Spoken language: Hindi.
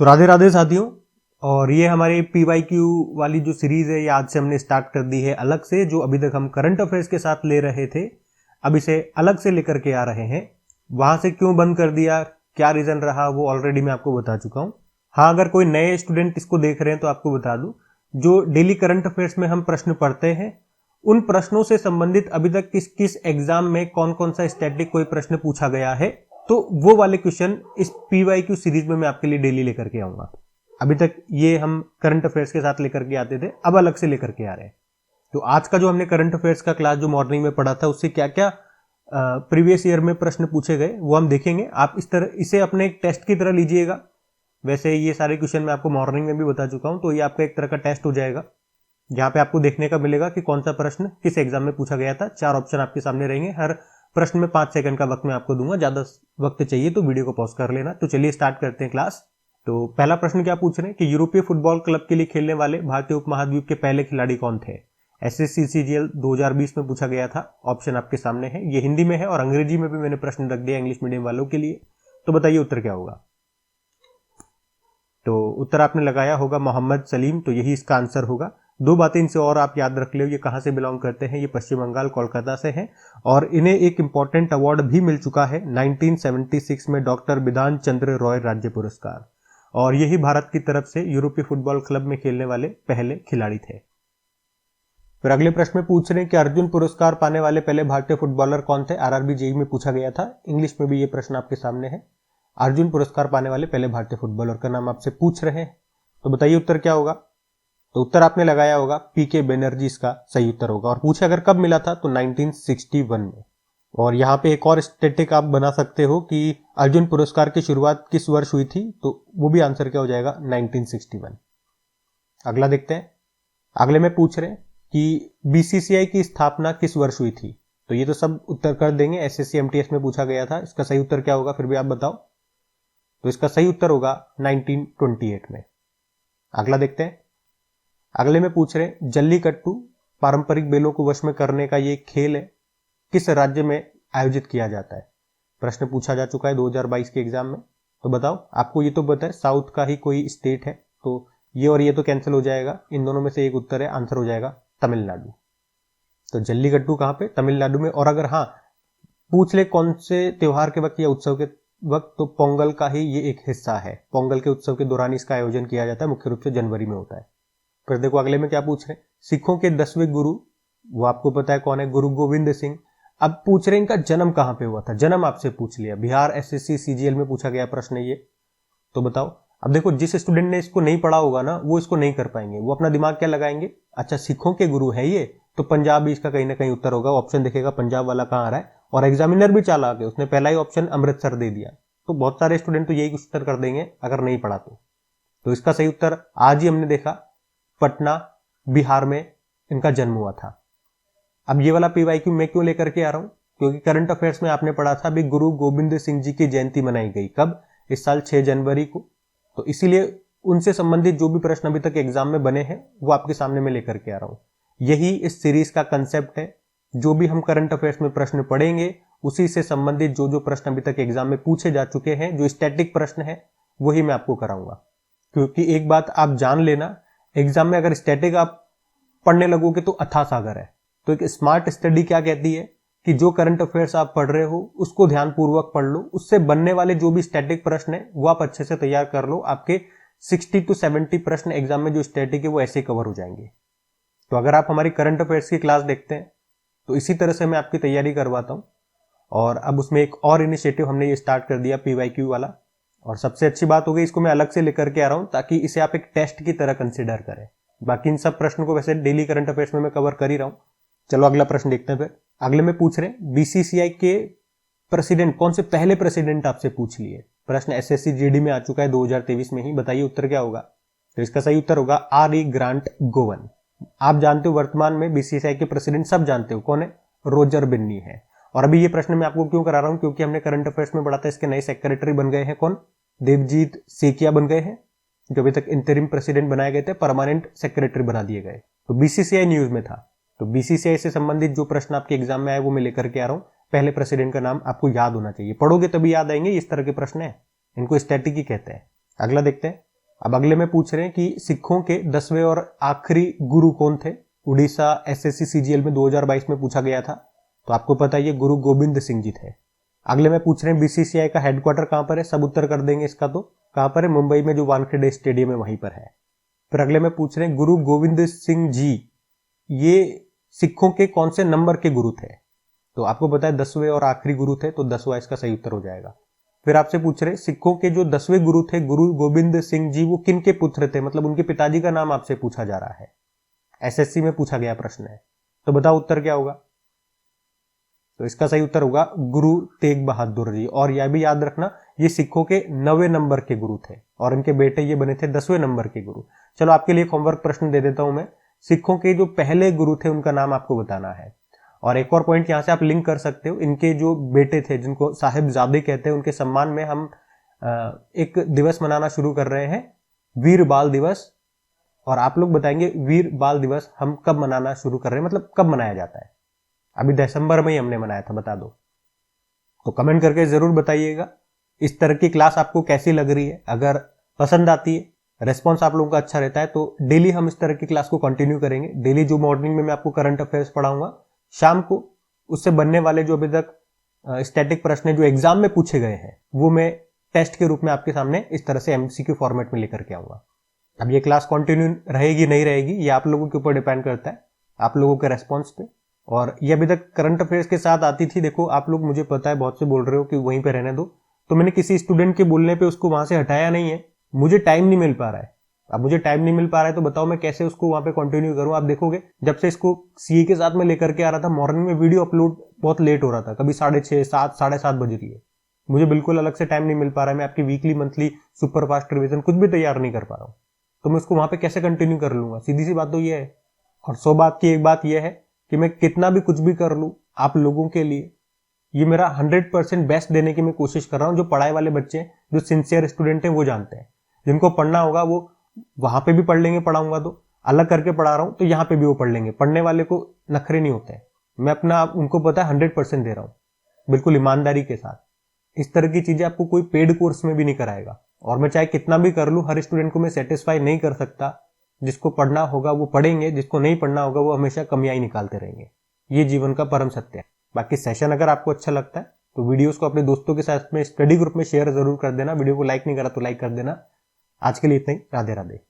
तो राधे राधे साथियों, और ये हमारी PYQ वाली जो सीरीज है ये आज से हमने स्टार्ट कर दी है अलग से। जो अभी तक हम करंट अफेयर्स के साथ ले रहे थे, अब इसे अलग से लेकर के आ रहे हैं। वहां से क्यों बंद कर दिया, क्या रीजन रहा, वो ऑलरेडी मैं आपको बता चुका हूं। हाँ, अगर कोई नए स्टूडेंट इसको देख रहे हैं तो आपको बता दूं, जो डेली करंट अफेयर्स में हम प्रश्न पढ़ते हैं उन प्रश्नों से संबंधित अभी तक किस किस एग्जाम में कौन कौन सा स्टैटिक कोई प्रश्न पूछा गया है, तो वो वाले क्वेश्चन इस PYQ सीरीज में मैं आपके लिए डेली लेकर के आऊंगा। अभी तक ये हम करंट अफेयर्स के साथ लेकर के आते थे, अब अलग से लेकर के आ रहे हैं। तो आज का जो हमने करंट अफेयर्स का क्लास जो मॉर्निंग में पढ़ा था, उससे क्या क्या प्रीवियस ईयर में प्रश्न पूछे गए वो हम देखेंगे। आप इसे अपने एक टेस्ट की तरह लीजिएगा। वैसे ये सारे क्वेश्चन मैं आपको मॉर्निंग में भी बता चुका हूं, तो ये आपका एक तरह का टेस्ट हो जाएगा, जहां पे आपको देखने का मिलेगा कि कौन सा प्रश्न किस एग्जाम में पूछा गया था। 4 ऑप्शन आपके सामने रहेंगे, हर प्रश्न में 5 सेकंड का वक्त मैं आपको दूंगा। ज्यादा वक्त चाहिए तो वीडियो को पॉज कर लेना। तो चलिए स्टार्ट करते हैं क्लास। तो पहला प्रश्न क्या पूछ रहे हैं कि यूरोपीय फुटबॉल क्लब के लिए खेलने वाले भारतीय उपमहाद्वीप के पहले खिलाड़ी कौन थे। SSC CGL 2020 में पूछा गया था। ऑप्शन आपके सामने है, ये हिंदी में है और अंग्रेजी में भी मैंने प्रश्न रख दिया इंग्लिश मीडियम वालों के लिए। तो बताइए उत्तर क्या होगा। तो उत्तर आपने लगाया होगा मोहम्मद सलीम, तो यही इसका आंसर होगा। 2 बातें इनसे और आप याद रख लो, ये कहां से बिलोंग करते हैं। ये पश्चिम बंगाल कोलकाता से हैं और इन्हें एक इंपॉर्टेंट अवार्ड भी मिल चुका है 1976 में, डॉक्टर बिधान चंद्र रॉय राज्य पुरस्कार। और यही भारत की तरफ से यूरोपीय फुटबॉल क्लब में खेलने वाले पहले खिलाड़ी थे। फिर अगले प्रश्न में पूछ रहे हैं कि अर्जुन पुरस्कार पाने वाले पहले भारतीय फुटबॉलर कौन थे। RRB JEE में पूछा गया था, इंग्लिश में भी ये प्रश्न आपके सामने है। अर्जुन पुरस्कार पाने वाले पहले भारतीय फुटबॉलर का नाम आपसे पूछ रहे हैं, तो बताइए उत्तर क्या होगा। तो उत्तर आपने लगाया होगा PK बनर्जी इसका सही उत्तर होगा। और पूछे अगर कब मिला था, तो 1961 में। और यहाँ पे एक और स्टैटिक आप बना सकते हो कि अर्जुन पुरस्कार की शुरुआत किस वर्ष हुई थी, तो वो भी आंसर क्या हो जाएगा, 1961। अगला देखते हैं। अगले में पूछ रहे हैं कि BCCI की स्थापना किस वर्ष हुई थी। तो ये तो सब उत्तर कर देंगे, SSC MTS में पूछा गया था। इसका सही उत्तर क्या होगा, फिर भी आप बताओ। तो इसका सही उत्तर होगा 1928 में। अगला देखते हैं। अगले में पूछ रहे हैं जल्लीकट्टू पारंपरिक बैलों को वश में करने का ये खेल है किस राज्य में आयोजित किया जाता है। प्रश्न पूछा जा चुका है 2022 के एग्जाम में। तो बताओ, आपको ये तो पता है साउथ का ही कोई स्टेट है, तो ये और ये तो कैंसिल हो जाएगा, इन दोनों में से एक उत्तर है, आंसर हो जाएगा तमिलनाडु। तो जल्लीकट्टू कहां पे, तमिलनाडु में। और अगर हाँ पूछ ले कौन से त्योहार के वक्त या उत्सव के वक्त, तो पोंगल का ही ये एक हिस्सा है। पोंगल के उत्सव के दौरान इसका आयोजन किया जाता है, मुख्य रूप से जनवरी में होता है। फिर देखो अगले में क्या पूछ रहे हैं, सिखों के 10वें गुरु, वो आपको पता है कौन है, गुरु गोविंद सिंह। अब पूछ रहे हैं इनका जन्म कहां पे हुआ था, जन्म आपसे पूछ लिया। बिहार SSC CGL में पूछा गया प्रश्न ये। तो बताओ। अब देखो, जिस स्टूडेंट ने इसको नहीं पढ़ा होगा ना, वो इसको नहीं कर पाएंगे, वो अपना दिमाग क्या लगाएंगे, अच्छा सिखों के गुरु है ये, तो पंजाब भी इसका कहीं ना कहीं उत्तर होगा। ऑप्शन देखेगा पंजाब वाला कहां आ रहा है, और एग्जामिनर भी चालाक है, उसने पहला ही ऑप्शन अमृतसर दे दिया। तो बहुत सारे स्टूडेंट तो यही उत्तर कर देंगे अगर नहीं पढ़ा तो इसका सही उत्तर आज ही हमने देखा, पटना बिहार में इनका जन्म हुआ था। अब ये वाला PYQ मैं क्यों लेकर के आ रहा हूं, क्योंकि करंट अफेयर्स में आपने पढ़ा था अभी गुरु गोविंद सिंह जी की जयंती मनाई गई, कब, इस साल 6 जनवरी को। तो इसीलिए उनसे संबंधित जो भी प्रश्न अभी तक एग्जाम में बने हैं वो आपके सामने में लेकर के आ रहा हूं। यही इस सीरीज का कंसेप्ट है। जो भी हम करंट अफेयर्स में प्रश्न पढ़ेंगे, उसी से संबंधित जो जो प्रश्न अभी तक एग्जाम में पूछे जा चुके हैं, जो स्टैटिक प्रश्न है, वही मैं आपको कराऊंगा। क्योंकि एक बात आप जान लेना, एग्जाम में अगर स्टैटिक आप पढ़ने लगोगे तो अथाह सागर है। तो एक स्मार्ट स्टडी क्या कहती है कि जो करंट अफेयर्स आप पढ़ रहे हो उसको ध्यानपूर्वक पढ़ लो, उससे बनने वाले जो भी स्टैटिक प्रश्न है वो आप अच्छे से तैयार कर लो। आपके 60 to 70 प्रश्न एग्जाम में जो स्टैटिक है वो ऐसे कवर हो जाएंगे। तो अगर आप हमारी करंट अफेयर्स की क्लास देखते हैं तो इसी तरह से मैं आपकी तैयारी करवाता हूं। और अब उसमें एक और इनिशिएटिव हमने ये स्टार्ट कर दिया PYQ वाला, और सबसे अच्छी बात हो गई, इसको मैं अलग से लेकर के आ रहा हूं ताकि इसे आप एक टेस्ट की तरह कंसिडर करें। बाकी इन सब प्रश्न को वैसे डेली करंट अफेयर्स में मैं कवर कर ही रहा हूं। चलो अगला प्रश्न देखते हैं। फिर अगले में पूछ रहे हैं BCCI के प्रेसिडेंट कौन से पहले प्रेसिडेंट आपसे पूछ लिए। प्रश्न SSC GD में आ चुका है 2023 में ही, बताइए उत्तर क्या होगा। तो इसका सही उत्तर होगा RE ग्रांट गोवन। आप जानते हो वर्तमान में BCCI के प्रेसिडेंट सब जानते हो कौन है, रोजर बिन्नी है। और अभी ये प्रश्न मैं आपको क्यों करा रहा हूं, क्योंकि हमने करंट अफेयर्स में पढ़ा था इसके नए सेक्रेटरी बन गए हैं कौन, देवजीत सेकिया बन गए हैं, जो अभी तक इंटरिम प्रेसिडेंट बनाए गए थे, परमानेंट सेक्रेटरी बना दिए गए। तो BCCI न्यूज में था। तो BCCI से संबंधित जो प्रश्न आपके एग्जाम में आए वो मैं लेकर के आ रहा हूं। पहले प्रेसिडेंट का नाम आपको याद होना चाहिए, पढ़ोगे तभी याद आएंगे, इस तरह के प्रश्न है, इनको स्टैटिक ही कहते हैं। अगला देखते हैं। अब अगले में पूछ रहे हैं कि सिखों के 10वें और आखिरी गुरु कौन थे। उड़ीसा एसएससी सीजीएल में 2022 में पूछा गया था, तो आपको पता है ये गुरु गोविंद सिंह जी थे। अगले में पूछ रहे हैं बीसीसीआई का हेडक्वार्टर कहां पर है। सब उत्तर कर देंगे इसका, तो कहां पर है, मुंबई में जो वानखेड़े स्टेडियम है वहीं पर है। फिर अगले में पूछ रहे हैं गुरु गोविंद सिंह जी ये सिखों के कौन से नंबर के गुरु थे। तो आपको पता है 10वें और आखिरी गुरु थे, तो 10वां इसका सही उत्तर हो जाएगा। फिर आपसे पूछ रहे सिखों के जो 10वें गुरु थे गुरु गोविंद सिंह जी वो किन के पुत्र थे, मतलब उनके पिताजी का नाम आपसे पूछा जा रहा है। एसएससी में पूछा गया प्रश्न है, तो बताओ उत्तर क्या होगा। तो इसका सही उत्तर होगा गुरु तेग बहादुर जी। और यह भी याद रखना ये सिखों के 9वें नंबर के गुरु थे और इनके बेटे ये बने थे 10वें नंबर के गुरु। चलो आपके लिए होमवर्क प्रश्न दे देता हूं मैं। सिखों के जो पहले गुरु थे उनका नाम आपको बताना है। और एक और पॉइंट यहां से आप लिंक कर सकते हो, इनके जो बेटे थे जिनको साहिबजादे कहते हैं उनके सम्मान में हम एक दिवस मनाना शुरू कर रहे हैं, वीर बाल दिवस। और आप लोग बताएंगे वीर बाल दिवस हम कब मनाना शुरू कर रहे हैं, मतलब कब मनाया जाता है। अभी दिसंबर में ही हमने मनाया था, बता दो। तो कमेंट करके जरूर बताइएगा इस तरह की क्लास आपको कैसी लग रही है। अगर पसंद आती है, रेस्पॉन्स आप लोगों का अच्छा रहता है, तो डेली हम इस तरह की क्लास को कंटिन्यू करेंगे। डेली जो मॉर्निंग में मैं आपको करंट अफेयर्स पढ़ाऊंगा, शाम को उससे बनने वाले जो अभी तक स्टैटिक प्रश्न जो एग्जाम में पूछे गए हैं वो मैं टेस्ट के रूप में आपके सामने इस तरह से एमसीक्यू फॉर्मेट में लेकर के आऊंगा। अब ये क्लास कंटिन्यू रहेगी नहीं रहेगी ये आप लोगों के ऊपर डिपेंड करता है, आप लोगों के रेस्पॉन्स पे। और ये अभी तक करंट अफेयर्स के साथ आती थी। देखो आप लोग, मुझे पता है बहुत से बोल रहे हो कि वहीं पे रहने दो, तो मैंने किसी स्टूडेंट के बोलने पे उसको वहां से हटाया नहीं है, मुझे टाइम नहीं मिल पा रहा है। अब मुझे टाइम नहीं मिल पा रहा है तो बताओ मैं कैसे उसको वहां पे कंटिन्यू करूं। आप देखोगे जब से इसको सीए के साथ में लेकर के आ रहा था, मॉर्निंग में वीडियो अपलोड बहुत लेट हो रहा था, कभी 6:30 7 7:30 बज रही है। मुझे बिल्कुल अलग से टाइम नहीं मिल पा रहा है, मैं आपकी वीकली मंथली सुपरफास्ट रिवीजन कुछ भी तैयार नहीं कर पा रहा हूं, तो मैं उसको वहां पे कैसे कंटिन्यू कर लूंगा। सीधी सी बात तो ये है। और 100 बात की एक बात यह है कि मैं कितना भी कुछ भी कर लूं आप लोगों के लिए, ये मेरा 100% बेस्ट देने की मैं कोशिश कर रहा हूं। जो पढ़ाई वाले बच्चे हैं, जो सिंसियर स्टूडेंट हैं, वो जानते हैं। जिनको पढ़ना होगा वो वहां पे भी पढ़ लेंगे, पढ़ाऊंगा तो अलग करके पढ़ा रहा हूं तो यहाँ पे भी वो पढ़ लेंगे। पढ़ने वाले को नखरे नहीं होते हैं, मैं अपना उनको पता है 100% दे रहा हूं, बिल्कुल ईमानदारी के साथ। इस तरह की चीजें आपको कोई पेड कोर्स में भी नहीं कराएगा। और मैं चाहे कितना भी कर लूं, हर स्टूडेंट को मैं सेटिस्फाई नहीं कर सकता। जिसको पढ़ना होगा वो पढ़ेंगे, जिसको नहीं पढ़ना होगा वो हमेशा कमियां ही निकालते रहेंगे। ये जीवन का परम सत्य है। बाकी सेशन अगर आपको अच्छा लगता है तो वीडियोस को अपने दोस्तों के साथ में स्टडी ग्रुप में शेयर जरूर कर देना। वीडियो को लाइक नहीं करा तो लाइक कर देना। आज के लिए इतना ही। राधे राधे।